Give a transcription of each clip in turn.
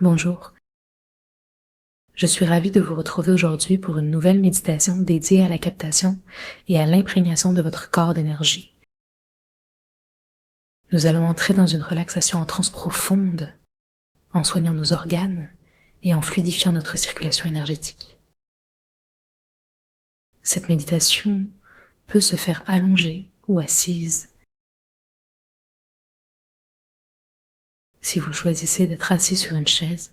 Bonjour, je suis ravie de vous retrouver aujourd'hui pour une nouvelle méditation dédiée à la captation et à l'imprégnation de votre corps d'énergie. Nous allons entrer dans une relaxation en transe profonde, en soignant nos organes et en fluidifiant notre circulation énergétique. Cette méditation peut se faire allongée ou assise. Si vous choisissez d'être assis sur une chaise,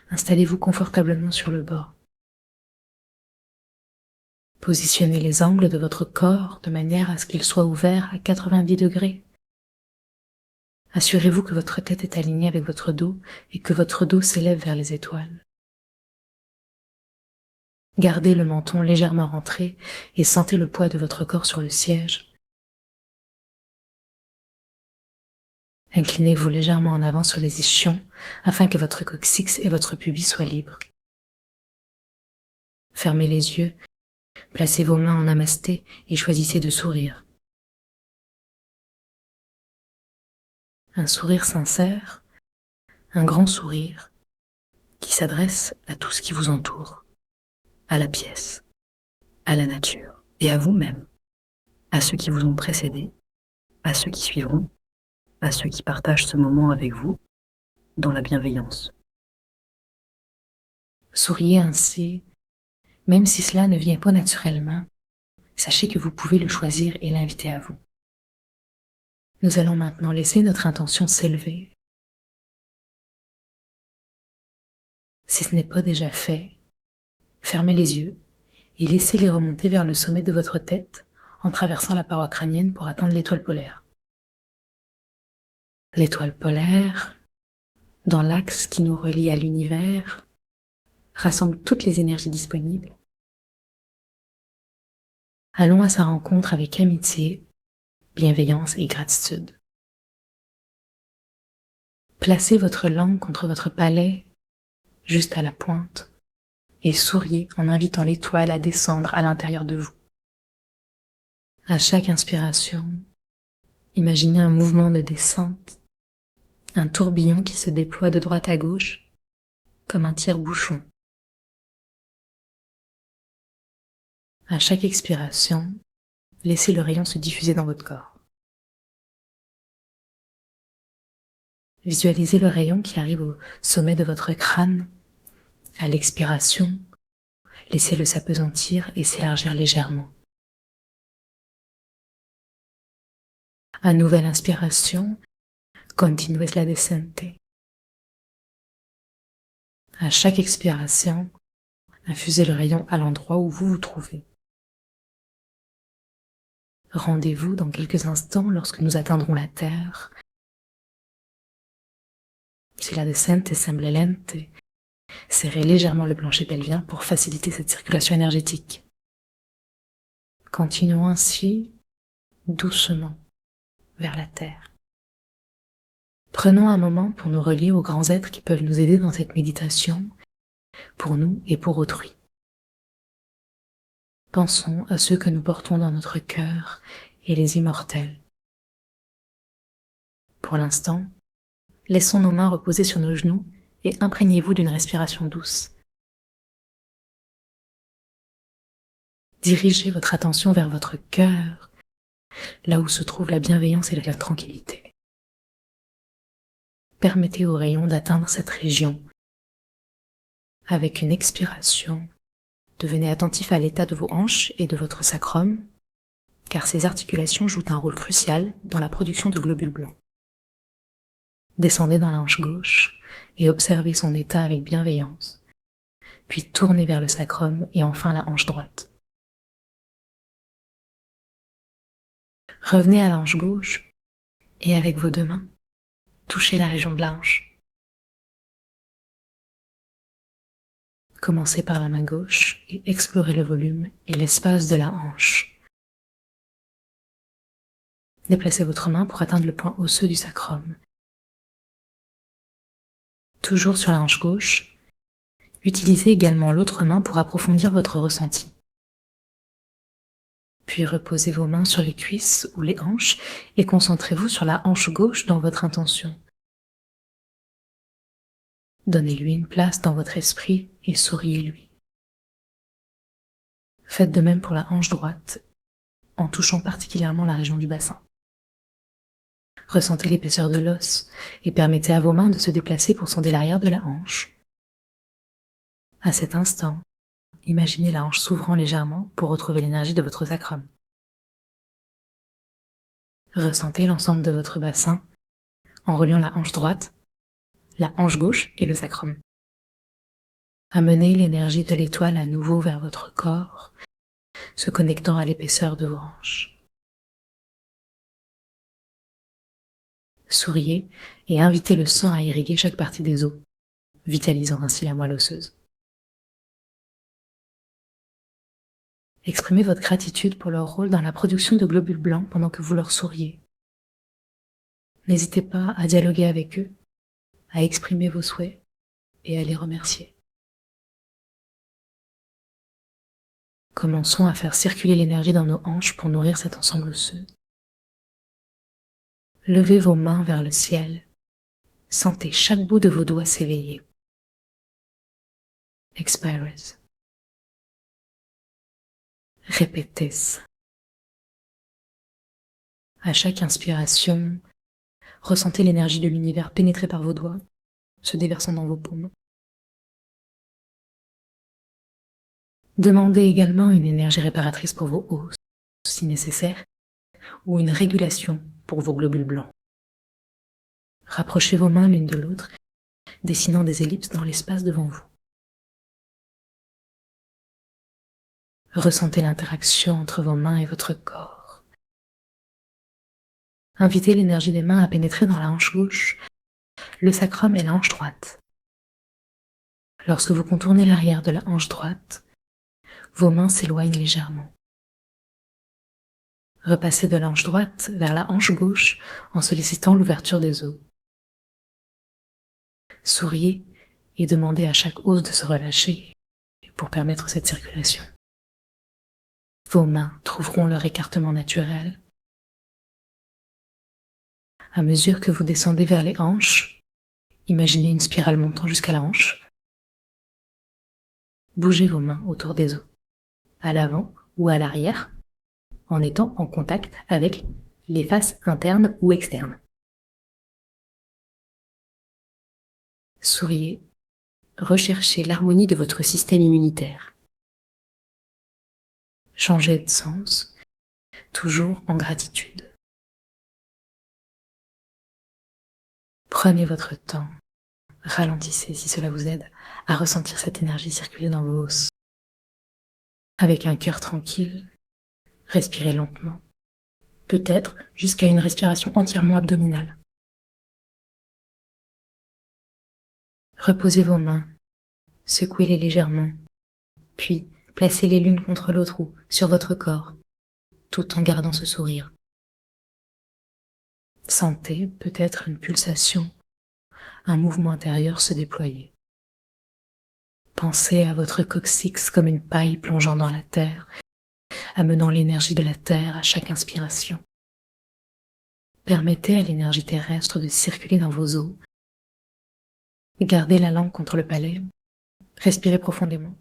installez-vous confortablement sur le bord. Positionnez les angles de votre corps de manière à ce qu'ils soient ouverts à 90 degrés. Assurez-vous que votre tête est alignée avec votre dos et que votre dos s'élève vers les étoiles. Gardez le menton légèrement rentré et sentez le poids de votre corps sur le siège. Inclinez-vous légèrement en avant sur les ischions afin que votre coccyx et votre pubis soient libres. Fermez les yeux, placez vos mains en namasté et choisissez de sourire. Un sourire sincère, un grand sourire qui s'adresse à tout ce qui vous entoure, à la pièce, à la nature et à vous-même, à ceux qui vous ont précédé, à ceux qui suivront, à ceux qui partagent ce moment avec vous, dans la bienveillance. Souriez ainsi, même si cela ne vient pas naturellement, sachez que vous pouvez le choisir et l'inviter à vous. Nous allons maintenant laisser notre intention s'élever. Si ce n'est pas déjà fait, fermez les yeux et laissez-les remonter vers le sommet de votre tête en traversant la paroi crânienne pour atteindre l'étoile polaire. L'étoile polaire, dans l'axe qui nous relie à l'univers, rassemble toutes les énergies disponibles. Allons à sa rencontre avec amitié, bienveillance et gratitude. Placez votre langue contre votre palais, juste à la pointe, et souriez en invitant l'étoile à descendre à l'intérieur de vous. À chaque inspiration, imaginez un mouvement de descente, un tourbillon qui se déploie de droite à gauche, comme un tire-bouchon. À chaque expiration, laissez le rayon se diffuser dans votre corps. Visualisez le rayon qui arrive au sommet de votre crâne. À l'expiration, laissez-le s'appesantir et s'élargir légèrement. À nouvelle inspiration, continuez la descente. À chaque expiration, infusez le rayon à l'endroit où vous vous trouvez. Rendez-vous dans quelques instants lorsque nous atteindrons la terre. Si la descente semble lente, serrez légèrement le plancher pelvien pour faciliter cette circulation énergétique. Continuons ainsi, doucement, vers la terre. Prenons un moment pour nous relier aux grands êtres qui peuvent nous aider dans cette méditation, pour nous et pour autrui. Pensons à ceux que nous portons dans notre cœur et les immortels. Pour l'instant, laissons nos mains reposer sur nos genoux et imprégnez-vous d'une respiration douce. Dirigez votre attention vers votre cœur, là où se trouve la bienveillance et la tranquillité. Permettez au rayon d'atteindre cette région. Avec une expiration, devenez attentif à l'état de vos hanches et de votre sacrum, car ces articulations jouent un rôle crucial dans la production de globules blancs. Descendez dans la hanche gauche et observez son état avec bienveillance, puis tournez vers le sacrum et enfin la hanche droite. Revenez à la hanche gauche et avec vos deux mains, touchez la région de la hanche. Commencez par la main gauche et explorez le volume et l'espace de la hanche. Déplacez votre main pour atteindre le point osseux du sacrum. Toujours sur la hanche gauche, utilisez également l'autre main pour approfondir votre ressenti. Puis reposez vos mains sur les cuisses ou les hanches et concentrez-vous sur la hanche gauche dans votre intention. Donnez-lui une place dans votre esprit et souriez-lui. Faites de même pour la hanche droite, en touchant particulièrement la région du bassin. Ressentez l'épaisseur de l'os et permettez à vos mains de se déplacer pour sonder l'arrière de la hanche. À cet instant, imaginez la hanche s'ouvrant légèrement pour retrouver l'énergie de votre sacrum. Ressentez l'ensemble de votre bassin en reliant la hanche droite, la hanche gauche et le sacrum. Amenez l'énergie de l'étoile à nouveau vers votre corps, se connectant à l'épaisseur de vos hanches. Souriez et invitez le sang à irriguer chaque partie des os, vitalisant ainsi la moelle osseuse. Exprimez votre gratitude pour leur rôle dans la production de globules blancs pendant que vous leur souriez. N'hésitez pas à dialoguer avec eux, à exprimer vos souhaits et à les remercier. Commençons à faire circuler l'énergie dans nos hanches pour nourrir cet ensemble osseux. Levez vos mains vers le ciel. Sentez chaque bout de vos doigts s'éveiller. Expirez. Répétez. À chaque inspiration, ressentez l'énergie de l'univers pénétrer par vos doigts, se déversant dans vos paumes. Demandez également une énergie réparatrice pour vos os, si nécessaire, ou une régulation pour vos globules blancs. Rapprochez vos mains l'une de l'autre, dessinant des ellipses dans l'espace devant vous. Ressentez l'interaction entre vos mains et votre corps. Invitez l'énergie des mains à pénétrer dans la hanche gauche, le sacrum et la hanche droite. Lorsque vous contournez l'arrière de la hanche droite, vos mains s'éloignent légèrement. Repassez de la hanche droite vers la hanche gauche en sollicitant l'ouverture des os. Souriez et demandez à chaque os de se relâcher pour permettre cette circulation. Vos mains trouveront leur écartement naturel. À mesure que vous descendez vers les hanches, imaginez une spirale montant jusqu'à la hanche. Bougez vos mains autour des os, à l'avant ou à l'arrière, en étant en contact avec les faces internes ou externes. Souriez, recherchez l'harmonie de votre système immunitaire. Changez de sens, toujours en gratitude. Prenez votre temps, ralentissez si cela vous aide à ressentir cette énergie circuler dans vos os. Avec un cœur tranquille, respirez lentement, peut-être jusqu'à une respiration entièrement abdominale. Reposez vos mains, secouez-les légèrement, puis placez-les l'une contre l'autre ou sur votre corps, tout en gardant ce sourire. Sentez peut-être une pulsation, un mouvement intérieur se déployer. Pensez à votre coccyx comme une paille plongeant dans la terre, amenant l'énergie de la terre à chaque inspiration. Permettez à l'énergie terrestre de circuler dans vos os. Gardez la langue contre le palais, respirez profondément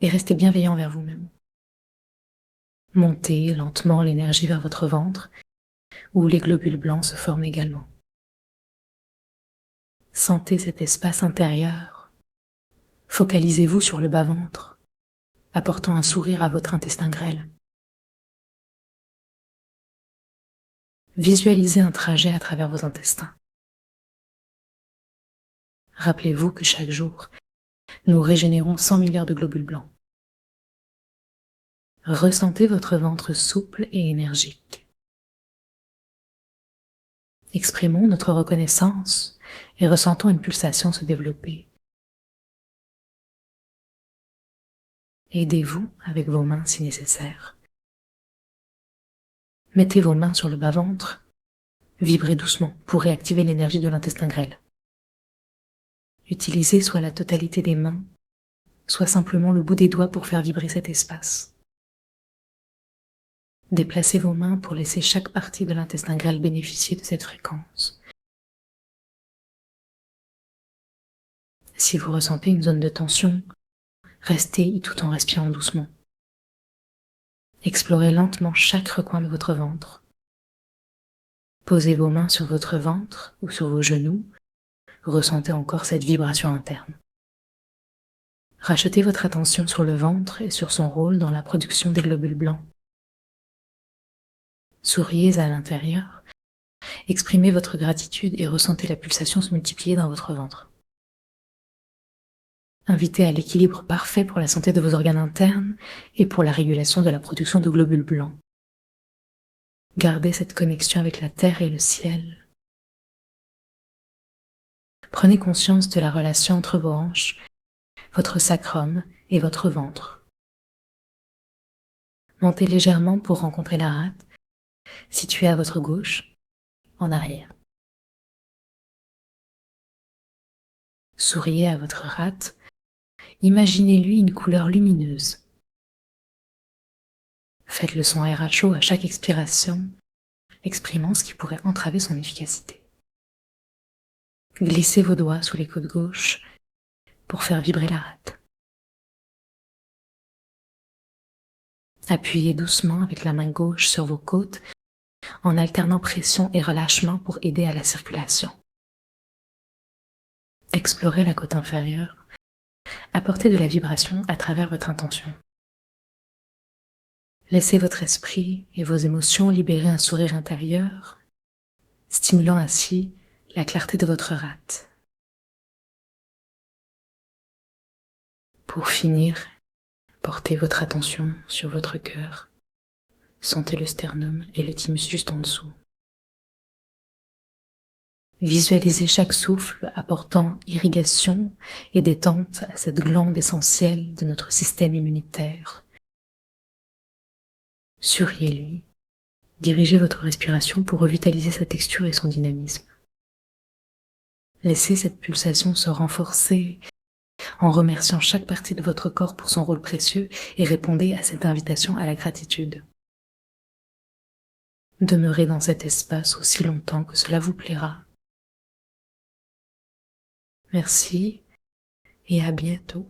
et restez bienveillant envers vous-même. Montez lentement l'énergie vers votre ventre, où les globules blancs se forment également. Sentez cet espace intérieur. Focalisez-vous sur le bas-ventre, apportant un sourire à votre intestin grêle. Visualisez un trajet à travers vos intestins. Rappelez-vous que chaque jour, nous régénérons 100 milliards de globules blancs. Ressentez votre ventre souple et énergique. Exprimons notre reconnaissance et ressentons une pulsation se développer. Aidez-vous avec vos mains si nécessaire. Mettez vos mains sur le bas-ventre, vibrez doucement pour réactiver l'énergie de l'intestin grêle. Utilisez soit la totalité des mains, soit simplement le bout des doigts pour faire vibrer cet espace. Déplacez vos mains pour laisser chaque partie de l'intestin grêle bénéficier de cette fréquence. Si vous ressentez une zone de tension, restez y tout en respirant doucement. Explorez lentement chaque recoin de votre ventre. Posez vos mains sur votre ventre ou sur vos genoux. Ressentez encore cette vibration interne. Rachetez votre attention sur le ventre et sur son rôle dans la production des globules blancs. Souriez à l'intérieur, exprimez votre gratitude et ressentez la pulsation se multiplier dans votre ventre. Invitez à l'équilibre parfait pour la santé de vos organes internes et pour la régulation de la production de globules blancs. Gardez cette connexion avec la terre et le ciel. Prenez conscience de la relation entre vos hanches, votre sacrum et votre ventre. Montez légèrement pour rencontrer la rate, située à votre gauche, en arrière. Souriez à votre rate, imaginez-lui une couleur lumineuse. Faites le son RH à chaque expiration, exprimant ce qui pourrait entraver son efficacité. Glissez vos doigts sous les côtes gauches pour faire vibrer la rate. Appuyez doucement avec la main gauche sur vos côtes en alternant pression et relâchement pour aider à la circulation. Explorez la côte inférieure. Apportez de la vibration à travers votre intention. Laissez votre esprit et vos émotions libérer un sourire intérieur, stimulant ainsi la clarté de votre rate. Pour finir, portez votre attention sur votre cœur. Sentez le sternum et le thymus juste en dessous. Visualisez chaque souffle apportant irrigation et détente à cette glande essentielle de notre système immunitaire. Souriez-lui. Dirigez votre respiration pour revitaliser sa texture et son dynamisme. Laissez cette pulsation se renforcer en remerciant chaque partie de votre corps pour son rôle précieux et répondez à cette invitation à la gratitude. Demeurez dans cet espace aussi longtemps que cela vous plaira. Merci et à bientôt.